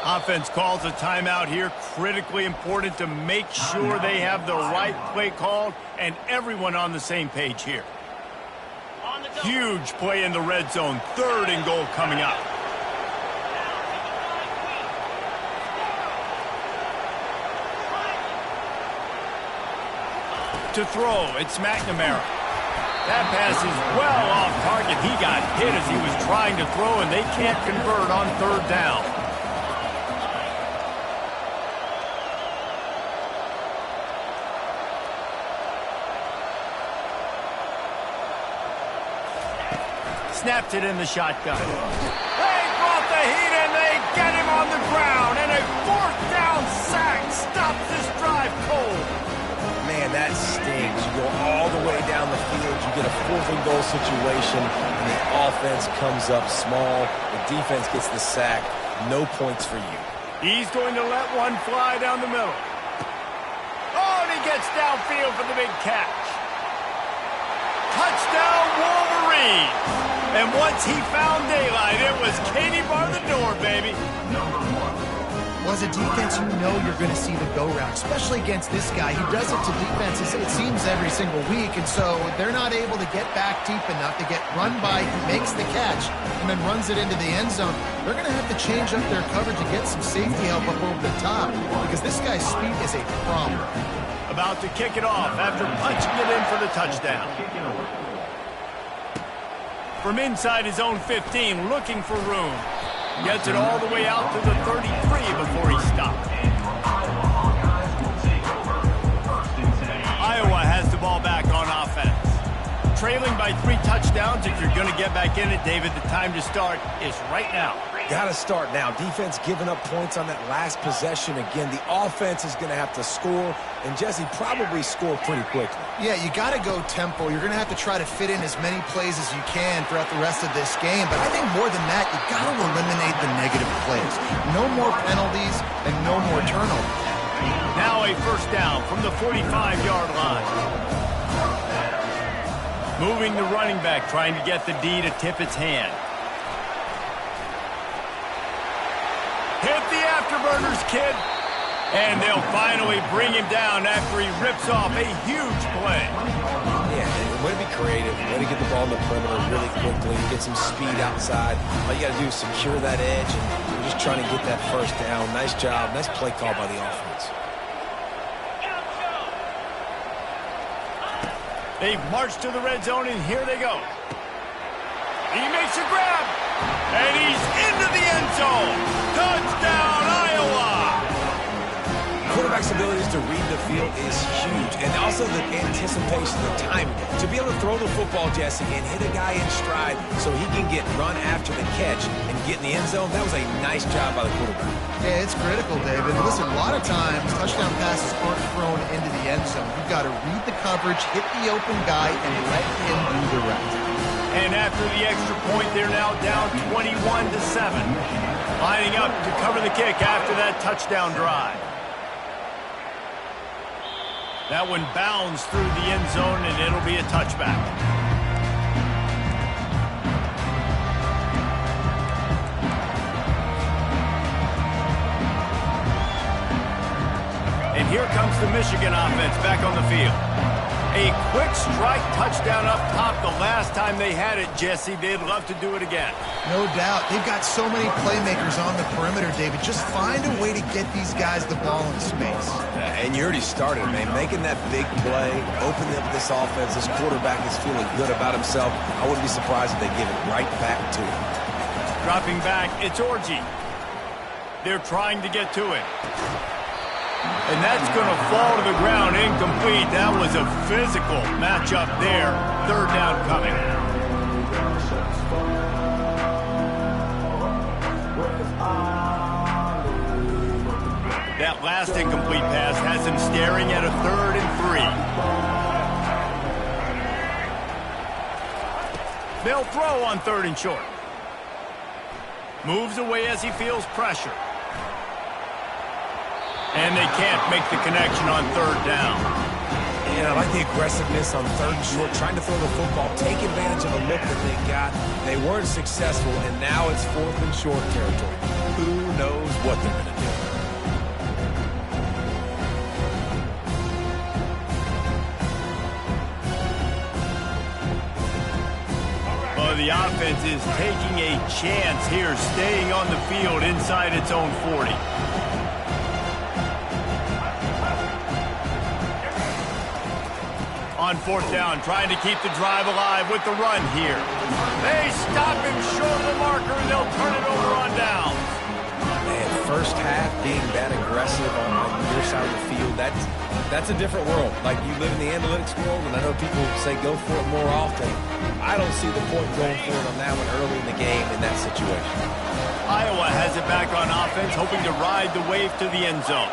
Offense calls a timeout here. Critically important to make sure they have the right play called and everyone on the same page here. Huge play in the red zone. 3rd and goal coming up. To throw, it's McNamara. That pass is well off target. He got hit as he was trying to throw, and they can't convert on 3rd down. Snapped it in the shotgun. They brought the heat and they get him on the ground. And a 4th down sack stops this drive cold. Man, that stings. You go all the way down the field. You get a 4th and goal situation. And the offense comes up small. The defense gets the sack. No points for you. He's going to let one fly down the middle. Oh, and he gets downfield for the big catch. Touchdown, Wolverine. And once he found daylight, it was Katie bar the door, baby. Well, as a defense, you know you're going to see the go-round, especially against this guy. He does it to defenses, it seems, every single week, and so they're not able to get back deep enough to get run by. He makes the catch and then runs it into the end zone. They're going to have to change up their coverage and get some safety help up over the top because this guy's speed is a problem. About to kick it off after punching it in for the touchdown. From inside his own 15, looking for room. Gets it all the way out to the 33 before he stopped. Iowa has the ball back on offense. Trailing by 3 touchdowns. If you're going to get back in it, David, the time to start is right now. Got to start now. Defense giving up points on that last possession. Again, the offense is going to have to score, and Jesse probably score pretty quickly. Yeah, you got to go tempo. You're going to have to try to fit in as many plays as you can throughout the rest of this game. But I think more than that, you got to eliminate the negative plays. No more penalties and no more turnovers. Now a 1st down from the 45-yard line. Moving the running back, trying to get the D to tip its hand. Hit the afterburners, kid. And they'll finally bring him down after he rips off a huge play. Yeah, way to be creative, way to get the ball in the perimeter really quickly, get some speed outside. All you got to do is secure that edge, and you're just trying to get that 1st down. Nice job, nice play call by the offense. They've marched to the red zone, and here they go. He makes a grab, and he's into the end zone. Touchdown, Iowa! Quarterback's abilities to read the field is huge, and also the anticipation, the timing. To be able to throw the football, Jesse, and hit a guy in stride so he can get run after the catch and get in the end zone, that was a nice job by the quarterback. Yeah, it's critical, David. Listen, a lot of times, touchdown passes aren't thrown into the end zone. You've got to read the coverage, hit the open guy, and let him do the rest. And after the extra point, they're now down 21-7. Lining up to cover the kick after that touchdown drive. That one bounds through the end zone, and it'll be a touchback. And here comes the Michigan offense back on the field. A quick strike touchdown up top the last time they had it, Jesse. They'd love to do it again. No doubt. They've got so many playmakers on the perimeter, David. Just find a way to get these guys the ball in space. And you already started, man. Making that big play, opening up this offense. This quarterback is feeling good about himself. I wouldn't be surprised if they give it right back to him. Dropping back, it's Orji. They're trying to get to it. And that's going to fall to the ground incomplete. That was a physical matchup there. 3rd down coming. That last incomplete pass has him staring at a 3rd and 3. They'll throw on 3rd and short. Moves away as he feels pressure. And they can't make the connection on 3rd down. Yeah, I like the aggressiveness on 3rd and short, trying to throw the football, take advantage of a look that they got. They weren't successful, and now it's 4th and short territory. who knows what they're going to do. Well, the offense is taking a chance here, staying on the field inside its own 40. On fourth down, trying to keep the drive alive with the run here. They stop him short of the marker, and they'll turn it over on downs. Man, first half being that aggressive on your side of the field, that's a different world. Like, you live in the analytics world, and I know people say go for it more often. I don't see the point going for it on that one early in the game in that situation. Iowa has it back on offense, hoping to ride the wave to the end zone.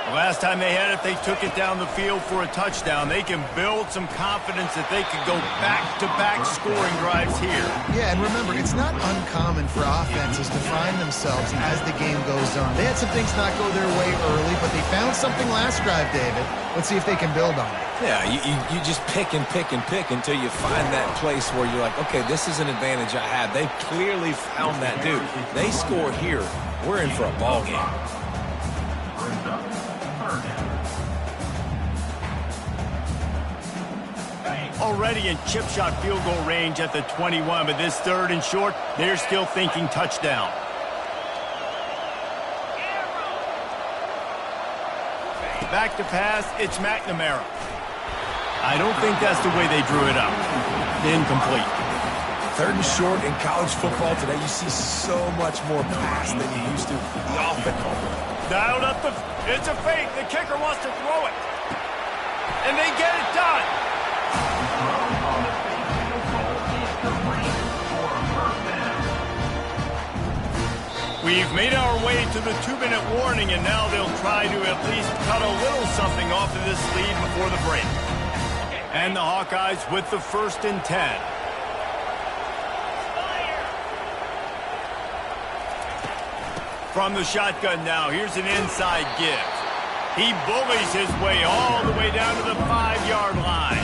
The last time they had it, they took it down the field for a touchdown. They can build some confidence that they could go back-to-back scoring drives here. Yeah, and remember, it's not uncommon for offenses to find themselves as the game goes on. They had some things not go their way early, but they found something last drive, David. Let's see if they can build on it. Yeah, you just pick and pick and pick until you find that place where you're like, okay, this is an advantage I have. They clearly found that, dude. They score here, we're in for a ball game. Already in chip shot field goal range at the 21, but this third and short, they're still thinking touchdown. Back to pass, it's McNamara. I don't think that's the way they drew it up. Incomplete. Third and short in college football today, you see so much more pass than you used to. The offense. Dialed up it's a fake. The kicker wants to throw it. And they get it done. We've made our way to the 2-minute warning, and now they'll try to at least cut a little something off of this lead before the break. And the Hawkeyes with the 1st and 10. From the shotgun now, here's an inside give. He bullies his way all the way down to the 5-yard line.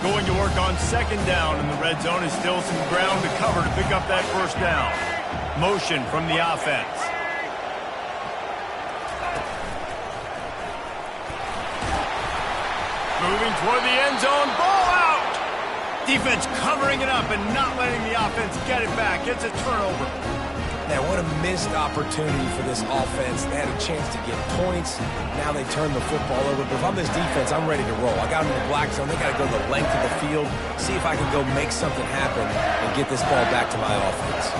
Going to work on 2nd down, and the red zone is still some ground to cover to pick up that 1st down. Motion from the offense. Moving toward the end zone, ball out! Defense covering it up and not letting the offense get it back. It's a turnover. Now, what a missed opportunity for this offense. They had a chance to get points. Now they turn the football over. But if I'm this defense, I'm ready to roll. I got them in the black zone. They got to go the length of the field, see if I can go make something happen and get this ball back to my offense.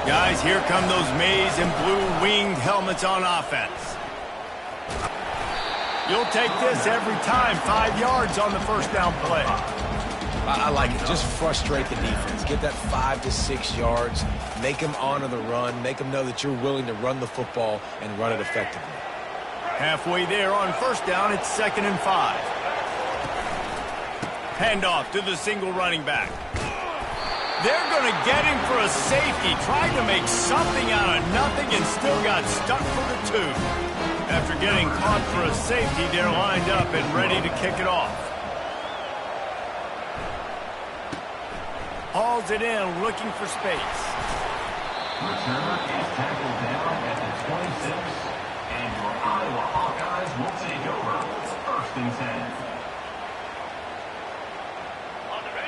Guys, here come those maize and blue winged helmets on offense. You'll take this every time. 5 yards on the 1st down play. I like it. Just frustrate the defense. Get that 5 to 6 yards. Make them honor the run. Make them know that you're willing to run the football and run it effectively. Halfway there on 1st down, it's 2nd and 5. Handoff to the single running back. They're going to get him for a safety. Tried to make something out of nothing and still got stuck for the 2. After getting caught for a safety, they're lined up and ready to kick it off. Hauls it in, looking for space. Returner is tackled down at the 26, and your Iowa Hawkeyes will take over 1st and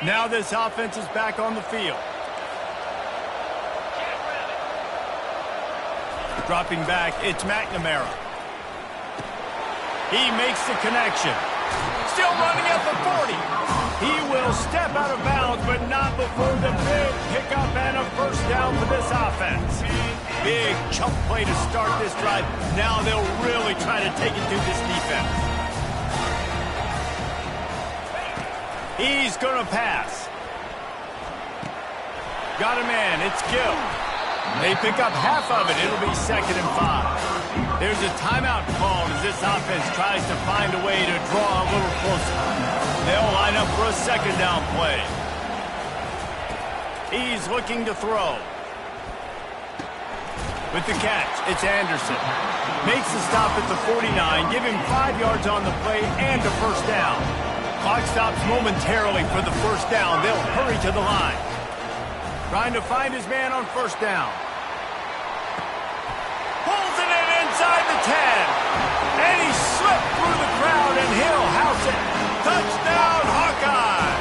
10. Now this offense is back on the field. Dropping back, it's McNamara. He makes the connection. Still running at the 40. He will step out of bounds, but not before the big pickup and a 1st down for this offense. Big chunk play to start this drive. Now they'll really try to take it to this defense. He's going to pass. Got a man. It's Gill. They pick up half of it. It'll be 2nd and 5. There's a timeout called as this offense tries to find a way to draw a little closer. They'll line up for a 2nd down play. He's looking to throw. With the catch, it's Anderson. Makes the stop at the 49, give him 5 yards on the play and a 1st down. Clock stops momentarily for the first down. They'll hurry to the line. Trying to find his man on first down. Pulls it in inside the 10. And he slipped through the crowd, and he'll house it. Touchdown, Hawkeye!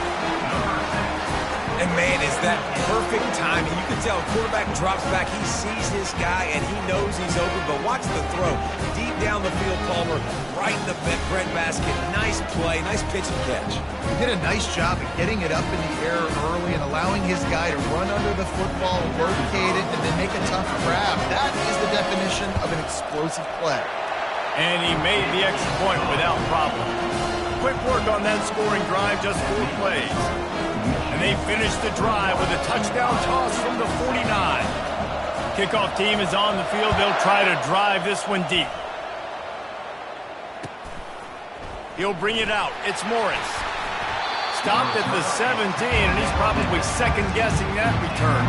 And, man, is that perfect timing. You can tell quarterback drops back. He sees his guy, and he knows he's open. But watch the throw. Deep down the field, Palmer, right in the breadbasket. Nice play, nice pitch and catch. He did a nice job of getting it up in the air early and allowing his guy to run under the football, locate it, and then make a tough grab. That is the definition of an explosive play. And he made the extra point without problem. Quick work on that scoring drive, just 4 plays. And they finish the drive with a touchdown toss from the 49. Kickoff team is on the field. They'll try to drive this one deep. He'll bring it out. It's Morris. Stopped at the 17, and he's probably second-guessing that return.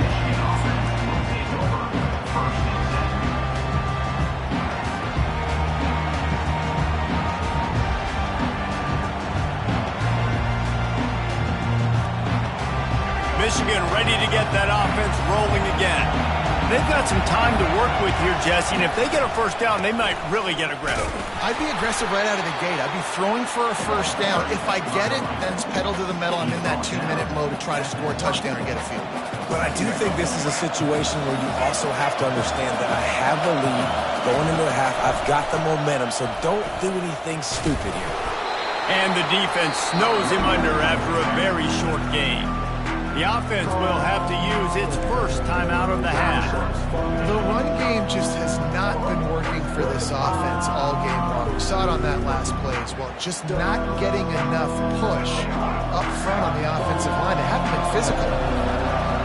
Michigan ready to get that offense rolling again. They've got some time to work with here, Jesse, and if they get a first down, they might really get aggressive. I'd be aggressive right out of the gate. I'd be throwing for a first down. If I get it, then it's pedal to the metal. I'm in that 2-minute mode to try to score a touchdown or get a field goal. But I do think this is a situation where you also have to understand that I have the lead going into the half. I've got the momentum, so don't do anything stupid here. And the defense snows him under after a very short game. The offense will have to use its first timeout of the half. The run game just has not been working for this offense all game long. We saw it on that last play as well. Just not getting enough push up front on the offensive line. They haven't been physical.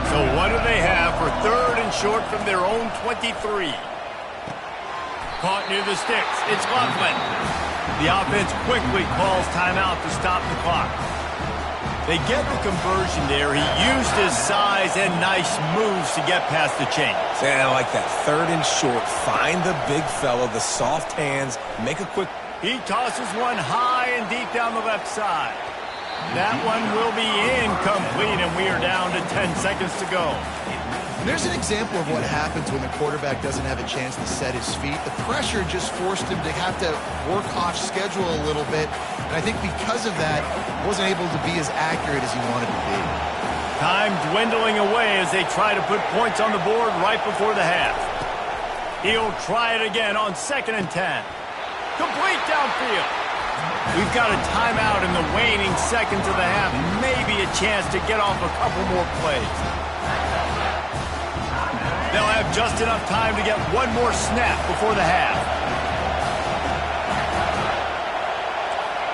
So what do they have for 3rd and short from their own 23? Caught near the sticks. It's Laughlin. The offense quickly calls timeout to stop the clock. They get the conversion there. He used his size and nice moves to get past the chain. I like that. 3rd and short. Find the big fella, the soft hands. Make a quick... He tosses one high and deep down the left side. That one will be incomplete, and we are down to 10 seconds to go. There's an example of what happens when the quarterback doesn't have a chance to set his feet. The pressure just forced him to have to work off schedule a little bit. And I think because of that, he wasn't able to be as accurate as he wanted to be. Time dwindling away as they try to put points on the board right before the half. He'll try it again on 2nd and 10. Complete downfield. We've got a timeout in the waning seconds of the half. Maybe a chance to get off a couple more plays. They'll have just enough time to get one more snap before the half.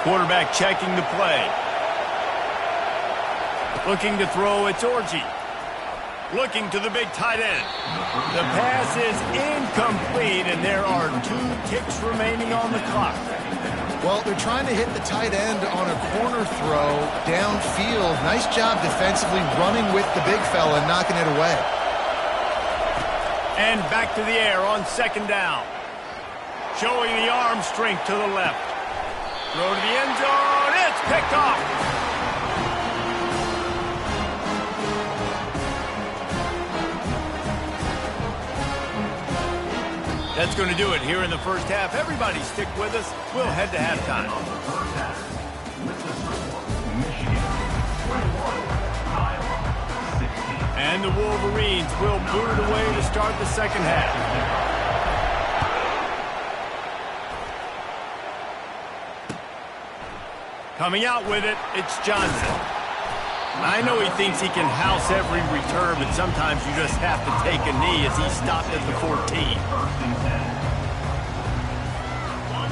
Quarterback checking the play. Looking to throw, it's Orji. Looking to the big tight end. The pass is incomplete, and there are 2 ticks remaining on the clock. Well, they're trying to hit the tight end on a corner throw downfield. Nice job defensively running with the big fella and knocking it away. And back to the air on 2nd down. Showing the arm strength to the left. Throw to the end zone. It's picked off. That's going to do it here in the first half. Everybody stick with us. We'll head to halftime. And the Wolverines will boot it away to start the second half. Coming out with it, it's Johnson. I know he thinks he can house every return, but sometimes you just have to take a knee as he stopped at the 14.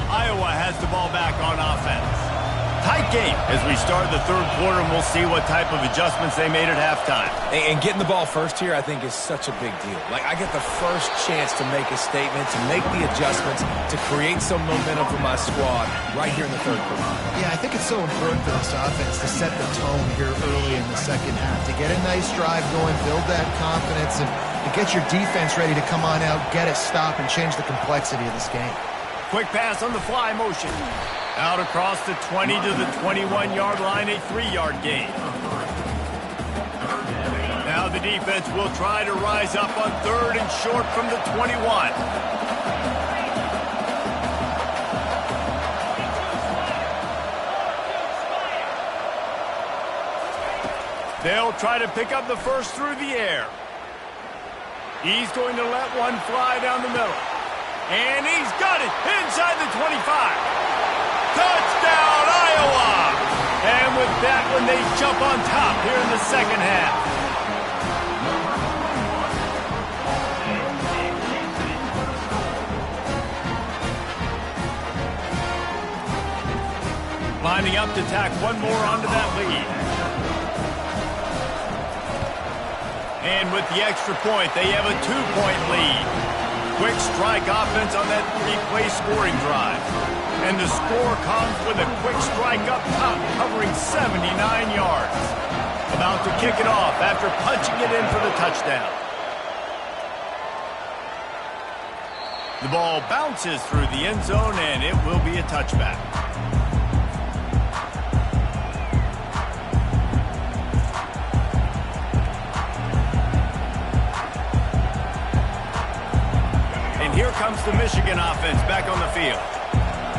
Iowa has the ball back on offense. Tight game as we start the 3rd quarter, and we'll see what type of adjustments they made at halftime. And getting the ball first here, I think, is such a big deal. Like, I get the first chance to make a statement, to make the adjustments, to create some momentum for my squad right here in the 3rd quarter. Yeah, I think it's so important for this offense to set the tone here early in the second half, to get a nice drive going, build that confidence, and to get your defense ready to come on out, get a stop, and change the complexity of this game. Quick pass on the fly motion. Out across the 20 to the 21-yard line, a 3-yard gain. Now the defense will try to rise up on 3rd and short from the 21. They'll try to pick up the first through the air. He's going to let one fly down the middle. And he's got it inside the 25. Touchdown, Iowa! And with that one, they jump on top here in the second half. Lining up to tack one more onto that lead. And with the extra point, they have a 2-point lead. Quick strike offense on that 3-play scoring drive. And the score comes with a quick strike up top, covering 79 yards. About to kick it off after punching it in for the touchdown. The ball bounces through the end zone, and it will be a touchback. Here comes the Michigan offense back on the field.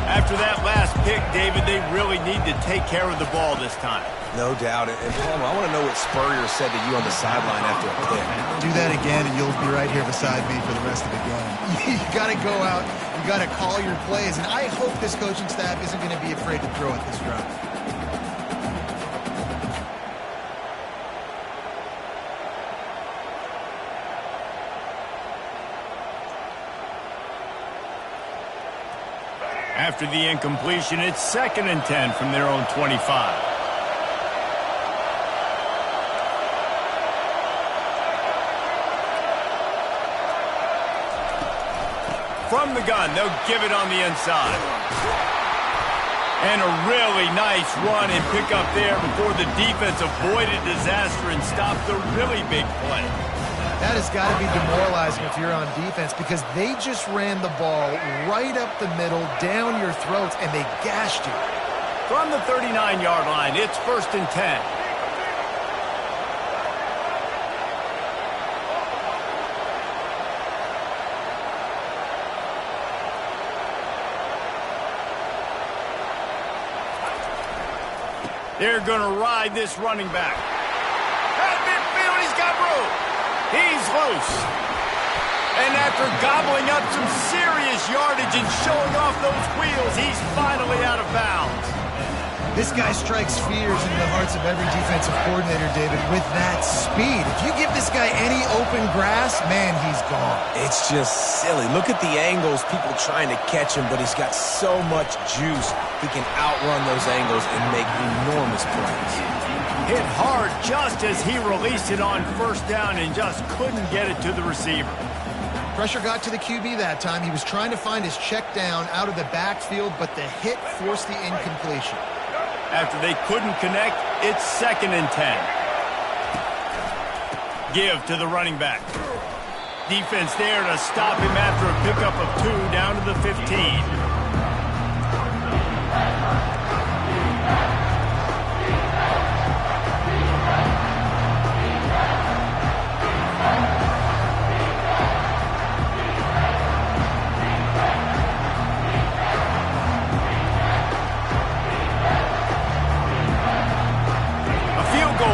After that last pick, David, they really need to take care of the ball this time. No doubt. And Palmer, I want to know what Spurrier said to you on the sideline after a pick. Do that again, and you'll be right here beside me for the rest of the game. You got to go out. You got to call your plays. And I hope this coaching staff isn't going to be afraid to throw at this drive. After the incompletion, it's 2nd and 10 from their own 25. From the gun, they'll give it on the inside. And a really nice run and pick up there before the defense avoided disaster and stopped the really big play. That has got to be demoralizing if you're on defense because they just ran the ball right up the middle, down your throats, and they gashed you. From the 39-yard line, it's 1st and 10. They're going to ride this running back. At midfield, he's got room. He's loose. And after gobbling up some serious yardage and showing off those wheels, he's finally out of bounds. This guy strikes fears into the hearts of every defensive coordinator, David, with that speed. If you give this guy any open grass, man, he's gone. It's just silly. Look at the angles, people trying to catch him, but he's got so much juice. He can outrun those angles and make enormous plays. Hit hard just as he released it on 1st down and just couldn't get it to the receiver. Pressure got to the QB that time. He was trying to find his check down out of the backfield, but the hit forced the incompletion. After they couldn't connect, it's 2nd and 10. Give to the running back. Defense there to stop him after a pickup of 2 down to the 15.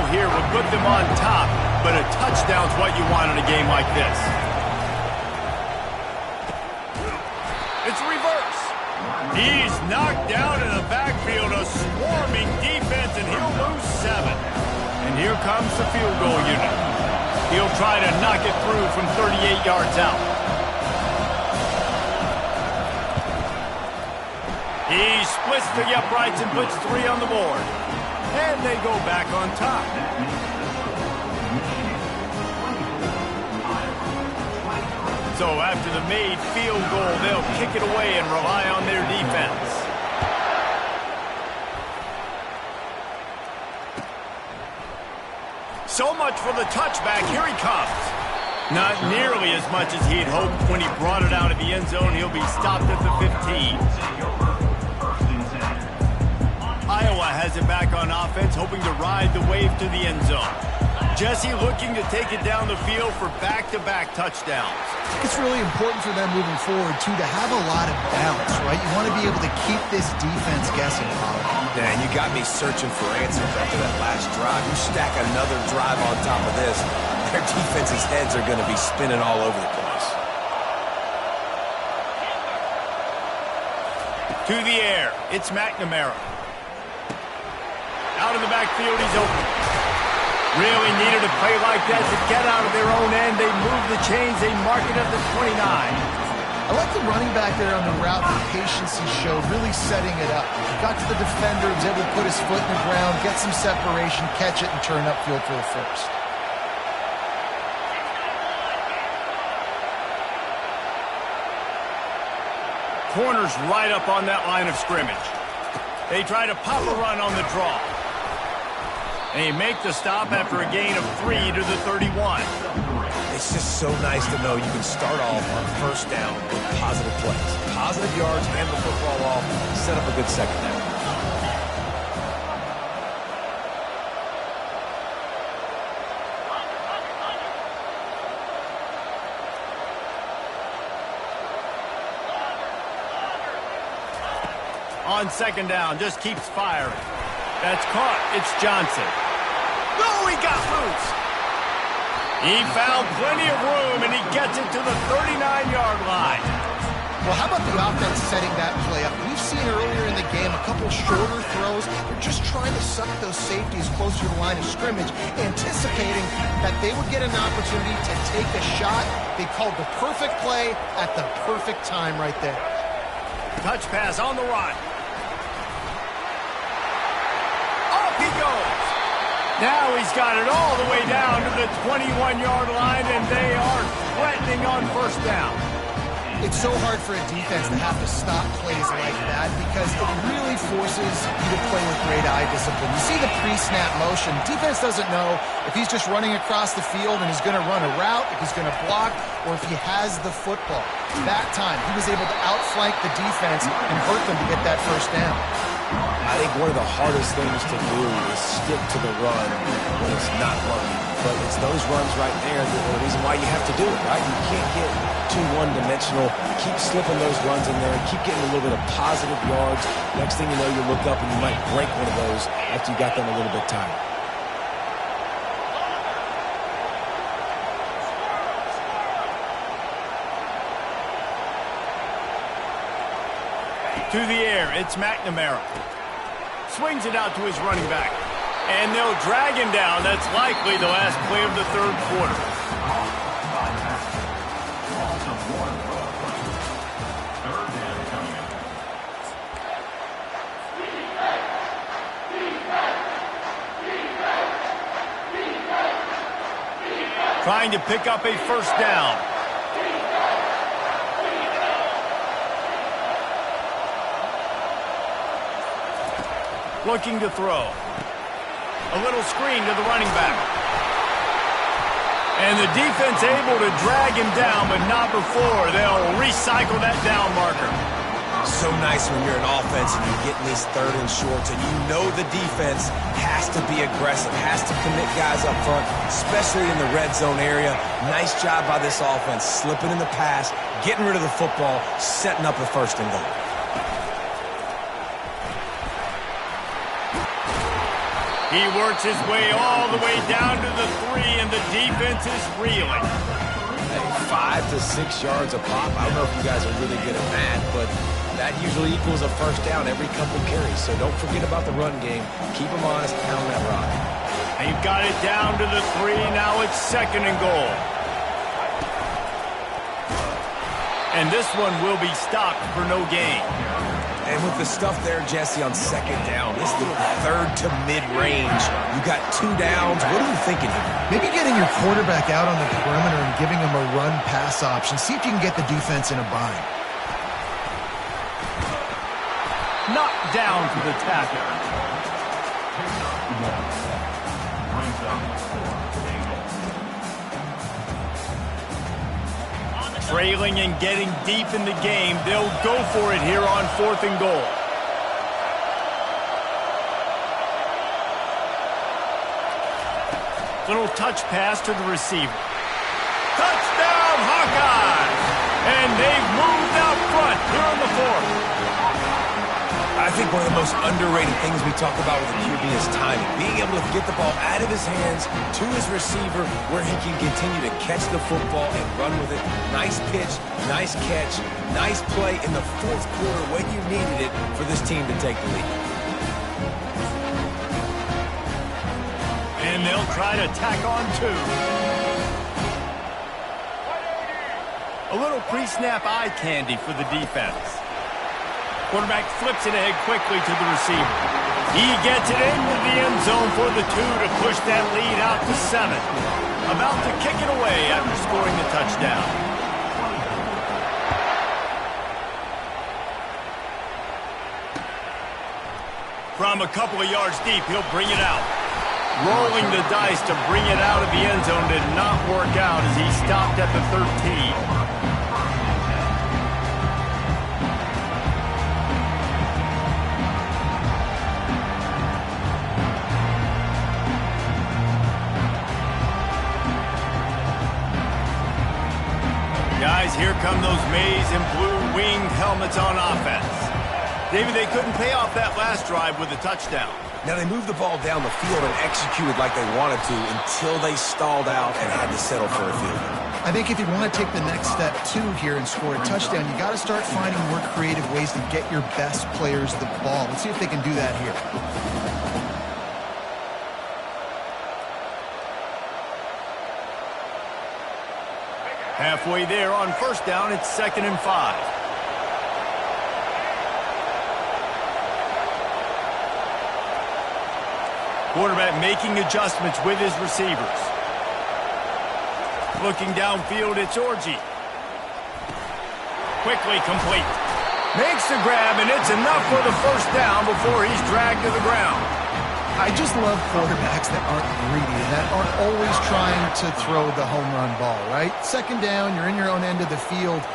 Here would put them on top, but a touchdown's what you want in a game like this. It's reverse. He's knocked down in the backfield, a swarming defense, and he'll lose 7. And here comes the field goal unit. He'll try to knock it through from 38 yards out. He splits the uprights and puts 3 on the board. And they go back on top. So after the made field goal, they'll kick it away and rely on their defense. So much for the touchback. Here he comes. Not nearly as much as he had hoped when he brought it out of the end zone. He'll be stopped at the 15. has it back on offense, hoping to ride the wave to the end zone. Jesse looking to take it down the field for back-to-back touchdowns. I think it's really important for them moving forward, too, to have a lot of balance, right? You want to be able to keep this defense guessing, Colin. Yeah, and you got me searching for answers after that last drive. You stack another drive on top of this, their defense's heads are going to be spinning all over the place. To the air, it's McNamara. Out in the backfield, he's open. Really needed a play like that to get out of their own end. They move the chains. They mark it at the 29. I like the running back there on the route, the patience he showed, really setting it up. Got to the defender, was able to put his foot in the ground, get some separation, catch it, and turn upfield for the first. Corners right up on that line of scrimmage. They try to pop a run on the draw. And they make the stop after a gain of 3 to the 31. It's just so nice to know you can start off on first down with positive plays. Positive yards, hand the football off, set up a good second down. On second down, just keeps firing. That's caught. It's Johnson. No, he got loose. He found plenty of room, and he gets it to the 39-yard line. Well, how about the offense setting that play up? We've seen earlier in the game a couple shorter throws. They're just trying to suck those safeties closer to the line of scrimmage, anticipating that they would get an opportunity to take a shot. They called the perfect play at the perfect time right there. Touch pass on the run. He goes. Now he's got it all the way down to the 21-yard line, and they are threatening on first down. It's so hard for a defense to have to stop plays like that because it really forces you to play with great eye discipline. You see the pre-snap motion. Defense doesn't know if he's just running across the field and he's going to run a route, if he's going to block, or if he has the football. That time, he was able to outflank the defense and hurt them to get that first down. I think one of the hardest things to do is stick to the run when it's not working. But it's those runs right there that are the reason why you have to do it, right? You can't get too one-dimensional. Keep slipping those runs in there. Keep getting a little bit of positive yards. Next thing you know, you look up and you might break one of those after you got them a little bit tired. To the air, it's McNamara. Swings it out to his running back. And they'll drag him down. That's likely the last play of the third quarter. Trying to pick up a first down. Looking to throw. A little screen to the running back. And the defense able to drag him down, but not before. They'll recycle that down marker. So nice when you're an offense and you're getting these third and shorts, and you know the defense has to be aggressive, has to commit guys up front, especially in the red zone area. Nice job by this offense, slipping in the pass, getting rid of the football, setting up a first and goal. He works his way all the way down to the 3, and the defense is reeling. Hey, 5 to 6 yards a pop. I don't know if you guys are really good at that, but that usually equals a first down every couple carries. So don't forget about the run game. Keep them honest, pound that rock. They've got it down to the 3. Now it's second and goal. And this one will be stopped for no gain. And with the stuff there, Jesse, on second down, this is the third to mid-range. You got 2 downs. What are you thinking here? Maybe getting your quarterback out on the perimeter and giving him a run-pass option. See if you can get the defense in a bind. Knocked down to the tackle. Trailing and getting deep in the game, they'll go for it here on 4th and goal. Little touch pass to the receiver. Touchdown, Hawkeyes! And they've moved out front here in the fourth. I think one of the most underrated things we talk about with the QB is timing. Being able to get the ball out of his hands to his receiver where he can continue to catch the football and run with it. Nice pitch, nice catch, nice play in the fourth quarter when you needed it for this team to take the lead. And they'll try to tack on two. A little pre-snap eye candy for the defense. Quarterback flips it ahead quickly to the receiver. He gets it into the end zone for the 2 to push that lead out to 7. About to kick it away after scoring the touchdown. From a couple of yards deep, he'll bring it out. Rolling the dice to bring it out of the end zone did not work out as he stopped at the 13. Guys, here come those maize and blue winged helmets on offense. David, they couldn't pay off that last drive with a touchdown. Now, they moved the ball down the field and executed like they wanted to until they stalled out and had to settle for a field goal. I think if you want to take the next step, too, here and score a touchdown, you got to start finding more creative ways to get your best players the ball. Let's see if they can do that here. Halfway there on first down, it's 2nd and 5. Quarterback making adjustments with his receivers. Looking downfield, it's Orji. Quickly complete. Makes the grab, and it's enough for the first down before he's dragged to the ground. I just love quarterbacks that aren't greedy and that aren't always trying to throw the home run ball, right? 2nd down, you're in your own end of the field.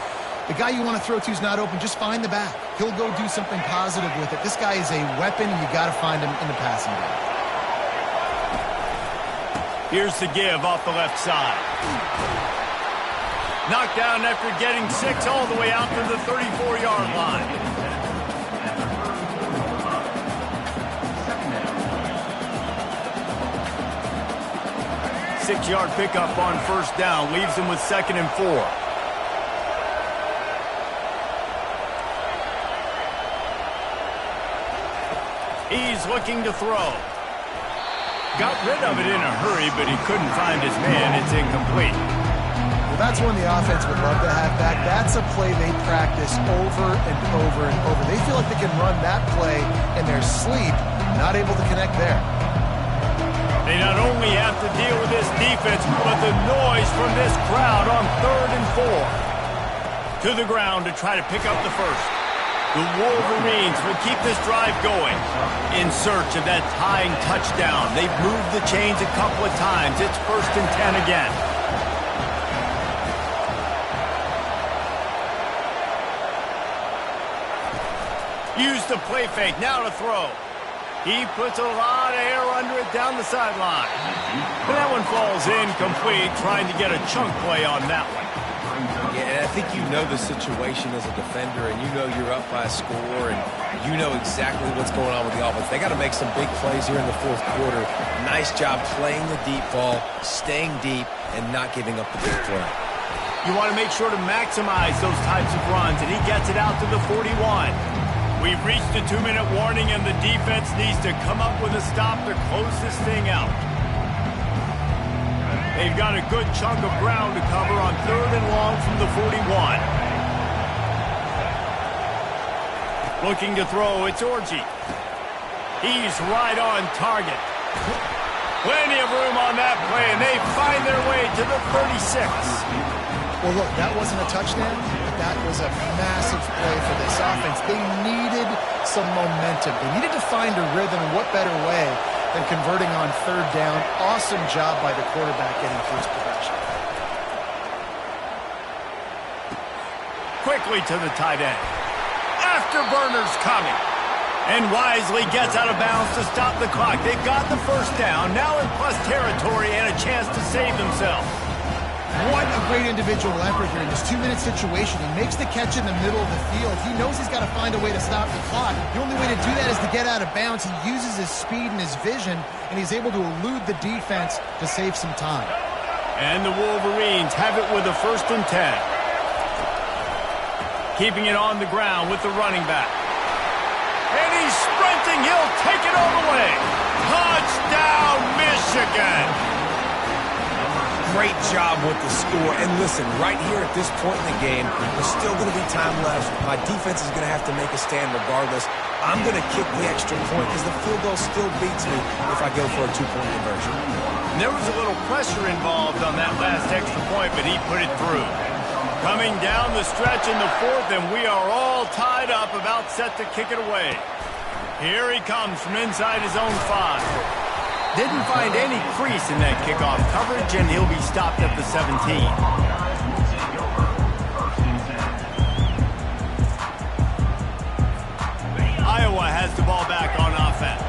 The guy you want to throw to is not open. Just find the back. He'll go do something positive with it. This guy is a weapon, and you got to find him in the passing game. Here's the give off the left side. Knocked down after getting 6 all the way out to the 34-yard line. 6-yard pickup on first down leaves him with 2nd and 4. He's looking to throw. Got rid of it in a hurry, but he couldn't find his man. It's incomplete. Well, that's one the offense would love to have back. That's a play they practice over and over and over. They feel like they can run that play in their sleep, not able to connect there. They not only have to deal with this defense, but the noise from this crowd on 3rd and 4. To the ground to try to pick up the first. The Wolverines will keep this drive going in search of that tying touchdown. They've moved the chains a couple of times. It's 1st and 10 again. Use the play fake, now to throw. He puts a lot of air under it down the sideline. But that one falls incomplete, trying to get a chunk play on that one. Yeah, and I think you know the situation as a defender, and you know you're up by a score, and you know exactly what's going on with the offense. They got to make some big plays here in the fourth quarter. Nice job playing the deep ball, staying deep, and not giving up the big play. You want to make sure to maximize those types of runs, and he gets it out to the 41. We've reached a 2-minute warning, and the defense needs to come up with a stop to close this thing out. They've got a good chunk of ground to cover on 3rd and long from the 41. Looking to throw, it's Orji. He's right on target. Plenty of room on that play, and they find their way to the 36. Well, look, that wasn't a touchdown. That was a massive play for this offense. They needed some momentum. They needed to find a rhythm, and what better way than converting on 3rd down. Awesome job by the quarterback getting through his progression. Quickly to the tight end. Afterburner's coming. And wisely gets out of bounds to stop the clock. They've got the first down, now in plus territory and a chance to save themselves. What a great individual effort here in this 2-minute situation. He makes the catch in the middle of the field. He knows he's got to find a way to stop the clock. The only way to do that is to get out of bounds. He uses his speed and his vision, and he's able to elude the defense to save some time. And the Wolverines have it with a 1st and 10. Keeping it on the ground with the running back. And he's sprinting. He'll take it all the way. Touchdown, Michigan! Great job with the score. And listen, right here at this point in the game, there's still going to be time left. My defense is going to have to make a stand regardless. I'm going to kick the extra point because the field goal still beats me if I go for a 2-point conversion. There was a little pressure involved on that last extra point, but he put it through. Coming down the stretch in the 4th, and we are all tied up, about set to kick it away. Here he comes from inside his own 5. Didn't find any crease in that kickoff coverage, and he'll be stopped at the 17. Iowa has the ball back on offense.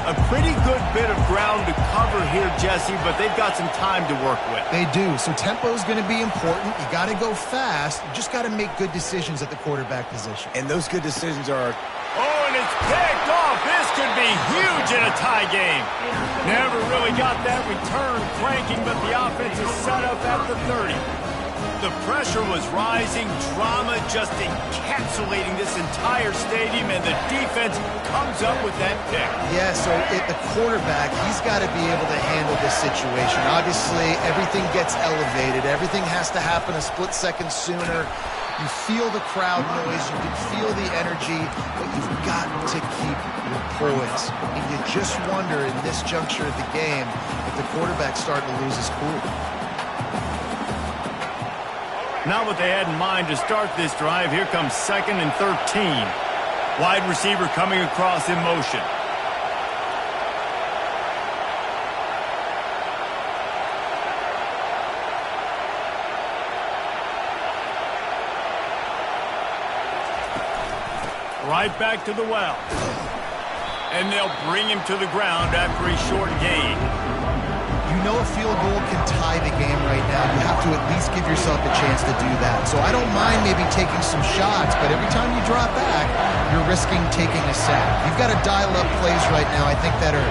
A pretty good bit of ground to cover here, Jesse, but they've got some time to work with. They do, so tempo is going to be important. You got to go fast. You just got to make good decisions at the quarterback position. And those good decisions are... Oh, and it's picked off. This could be huge in a tie game. Never really got that return cranking, but the offense is set up at the 30. The pressure was rising, drama just encapsulating this entire stadium, and the defense comes up with that pick. Yeah, so the quarterback, he's got to be able to handle this situation. Obviously, everything gets elevated. Everything has to happen a split second sooner. You feel the crowd noise, you can feel the energy, but you've got to keep your poise. And you just wonder in this juncture of the game if the quarterback's starting to lose his cool. Not what they had in mind to start this drive. Here comes 2nd and 13. Wide receiver coming across in motion. Right back to the well. And they'll bring him to the ground after a short gain. You know a field goal can tie the game right now. You have to at least give yourself a chance to do that. So I don't mind maybe taking some shots, but every time you drop back, you're risking taking a sack. You've got to dial up plays right now, I think, that are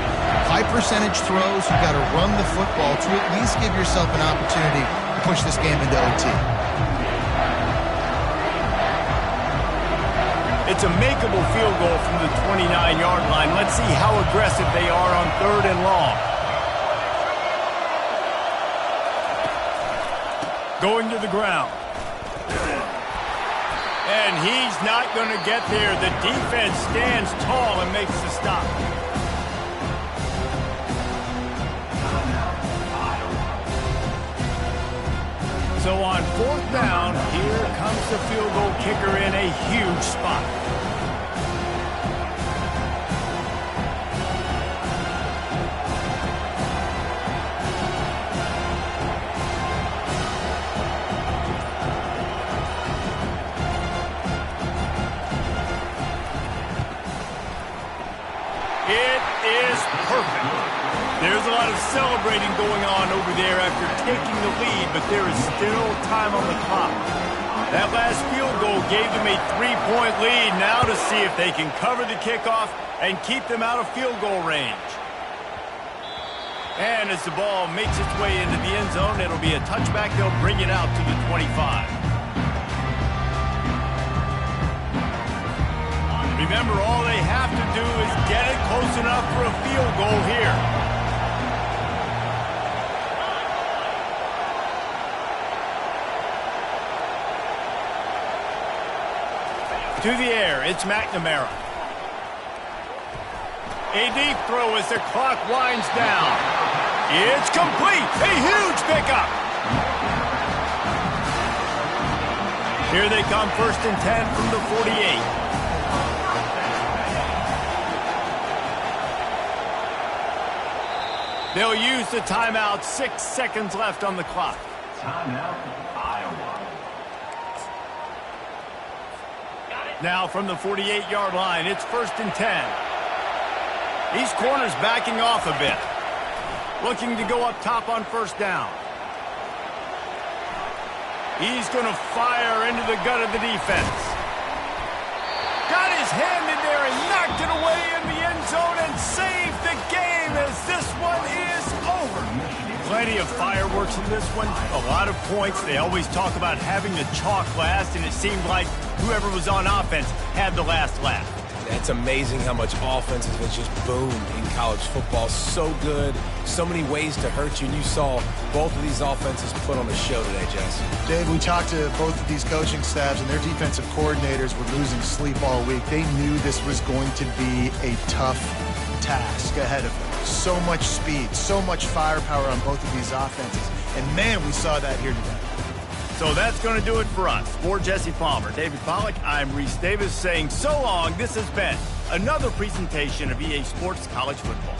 high percentage throws. You've got to run the football to at least give yourself an opportunity to push this game into OT. It's a makeable field goal from the 29-yard line. Let's see how aggressive they are on 3rd and long. Going to the ground. And he's not going to get there. The defense stands tall and makes the stop. So on 4th down, here comes the field goal kicker in a huge spot. It is perfect. There's a lot of celebrating going on over there after taking the lead, but there is still time on the clock. That last field goal gave them a 3-point lead. Now to see if they can cover the kickoff and keep them out of field goal range. And as the ball makes its way into the end zone, it'll be a touchback. They'll bring it out to the 25. Remember, all they have to do is get it close enough for a field goal here. To the air, it's McNamara. A deep throw as the clock winds down. It's complete. A huge pickup. Here they come, 1st and 10 from the 48. They'll use the timeout. 6 seconds left on the clock. Timeout, Iowa. Now from the 48-yard line, it's 1st and 10. These corners backing off a bit. Looking to go up top on 1st down. He's going to fire into the gut of the defense. Got his hand in there and knocked it away in the end zone and saved the game as this one is over. Plenty of fireworks in this one. A lot of points. They always talk about having the chalk last, and it seemed like whoever was on offense had the last laugh. It's amazing how much offenses have just boomed in college football. So good, so many ways to hurt you, and you saw both of these offenses put on a show today, Jess. Dave, we talked to both of these coaching staffs, and their defensive coordinators were losing sleep all week. They knew this was going to be a tough task ahead of them. So much speed, so much firepower on both of these offenses, and man, we saw that here today. So that's going to do it for us. For Jesse Palmer, David Pollack, I'm Reese Davis saying so long. This has been another presentation of EA Sports College Football.